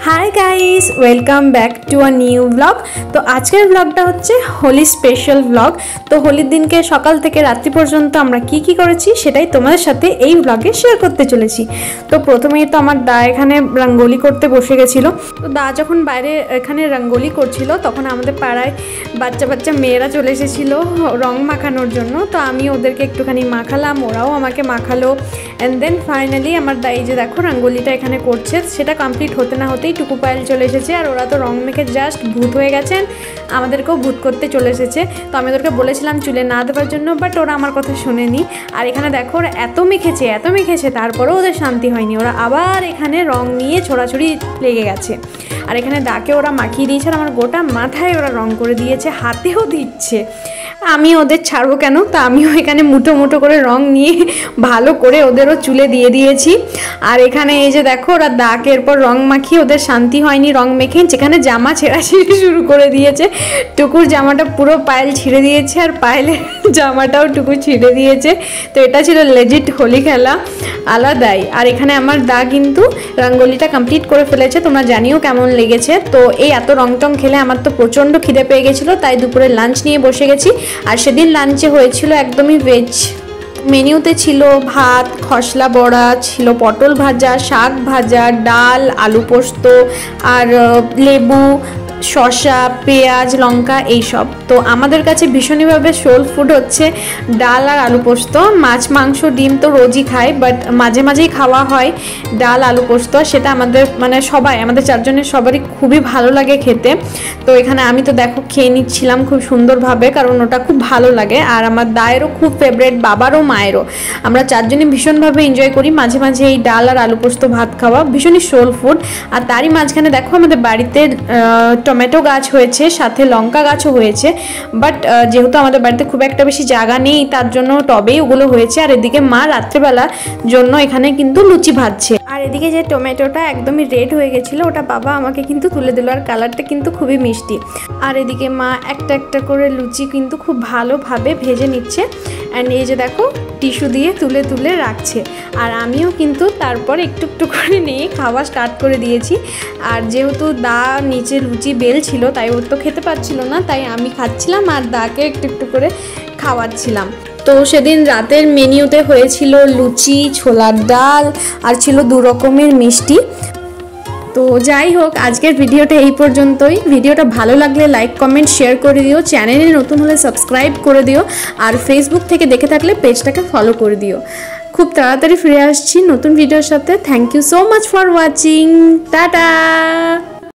High guys welcome back to a new blog. तो आजकल ब्लगटा होच्छे होली स्पेशल ब्लग। तो होलिर दिन के सकाल थेके रात्रि पर्यन्त आमरा की करेछि सेटाई तोमादेर साथे एई ब्लगे शेयर करते चलेछि। तो प्रथमेई तो आमार दा एखाने रंगोली करते बसे गेछिलो। तो दा जखन बाइरे एखाने रंगोली करछिलो तखन आमादेर पाड़ाय बाच्चा बाच्चा मेयेरा चले एसेछिलो रंग माखानोर जोन्नो। तो आमी ओदेरके एकटुखानि माखालाम, ओराओ आमाके माखालो। एंड देन फाइनाली आमार दा एई जे देखो रंगोलिटा एखाने करछे, सेटा कमप्लीट होते ना होतेई टुकु पायल चले एसेছে আর ওরা তো রং মেখে জাস্ট ভূত হয়ে গেছেন, আমাদেরকেও ভূত করতে চলে এসেছে। তো আমি ওদেরকে বলেছিলাম চুলে না দেওয়ার জন্য, বাট ওরা আমার কথা শোনেনি। আর এখানে দেখো ওরা এত মেখেছে তারপরেও ওদের শান্তি হয়নি, ওরা আবার এখানে রং নিয়ে ছোড়াছুড়ি লেগে গেছে। আর এখানে দাকে ওরা মাখিয়ে দিয়েছে আর আমার গোটা মাথায় ওরা রং করে দিয়েছে, হাতেও দিচ্ছে। আমি ওদের ছাড়বো কেন, তা আমিও এখানে মুঠো মুঠো করে রং নিয়ে ভালো করে ওদেরও চুলে দিয়ে দিয়েছি। আর এখানে এই যে দেখো ওরা দাকে এরপর রং মাখিয়ে ওদের শান্তি হয়নি, রং মেখে যেখানে জামা ছেঁড়াছিঁড়ি শুরু করে দিয়েছে। টুকুর জামাটা পুরো পায়েল ছিঁড়ে দিয়েছে আর পায়েলের জামাটাও টুকু ছিঁড়ে দিয়েছে। তো এটা ছিল লেজিট হোলি খেলা আলাদাই। আর এখানে আমার দা কিন্তু রঙ্গোলিটা কমপ্লিট করে ফেলেছে, তোমরা জানিও কেমন লেগেছে। তো এই এত রং টং খেলে আমার তো প্রচণ্ড খিদে পেয়ে গেছিলো, তাই দুপুরে লাঞ্চ নিয়ে বসে গেছি। আর সেদিন লাঞ্চে হয়েছিল একদমই ভেজ। মেনুতে ছিল ভাত, খসলা বড়া ছিল, পটল ভাজা, শাক ভাজা, ডাল, আলু পোস্ত আর লেবু, শসা, পেঁয়াজ, লঙ্কা এইসব। তো আমাদের কাছে ভীষণভাবে সোল ফুড হচ্ছে ডাল আর আলু পোস্ত। মাছ মাংস ডিম তো রোজই খাই, বাট মাঝে মাঝেই খাওয়া হয় ডাল আলু পোস্ত। সেটা আমাদের মানে সবাই আমাদের চারজনের সবারই খুবই ভালো লাগে খেতে। তো এখানে আমি তো দেখো খেয়ে নিচ্ছিলাম খুব সুন্দরভাবে, কারণ ওটা খুব ভালো লাগে। আর আমার দায়েরও খুব ফেভারিট, বাবারও মায়েরও। আমরা চারজনই ভীষণভাবে এনজয় করি মাঝে মাঝে এই ডাল আর আলু পোস্ত ভাত খাওয়া, ভীষণই সোল ফুড। আর তারই মাঝখানে দেখো আমাদের বাড়িতে টমেটো গাছ হয়েছে, সাথে লঙ্কা গাছও হয়েছে। বাট যেহেতু আমাদের বাড়িতে খুব একটা বেশি জায়গা নেই, তার জন্য টবেই ওগুলো হয়েছে। আর এদিকে মা রাত্রেবেলার জন্য এখানে কিন্তু লুচি ভাজছে। আর এদিকে যে টমেটোটা একদমই রেড হয়ে গেছিলো, ওটা বাবা আমাকে কিন্তু তুলে দিল। আর কালারটা কিন্তু খুবই মিষ্টি। আর এদিকে মা একটা একটা করে লুচি কিন্তু খুব ভালোভাবে ভেজে নিচ্ছে। অ্যান্ড এই যে দেখো টিস্যু দিয়ে তুলে তুলে রাখছে। আর আমিও কিন্তু তারপর একটু একটু করে নিয়ে খাওয়া স্টার্ট করে দিয়েছি। আর যেহেতু দা নিচে লুচি বেল ছিল, তাই ওর তো খেতে পাচ্ছিল না, তাই আমি খাচ্ছিলাম আর দাকে একটু একটু করে খাওয়াচ্ছিলাম। তো সেদিন রাতের মেনুতে হয়েছিল লুচি, ছোলার ডাল আর ছিল 2 রকমের মিষ্টি। তো যাই হোক আজকের ভিডিওটা এই পর্যন্তই। ভিডিওটা ভালো লাগলে লাইক কমেন্ট শেয়ার করে দিও, চ্যানেলে নতুন হলে সাবস্ক্রাইব করে দিও, আর ফেসবুক থেকে দেখে থাকলে পেজটাকে ফলো করে দিও। খুব তাড়াতাড়ি ফিরে আসছি নতুন ভিডিওর সাথে। Thank you so much for watching. Tata.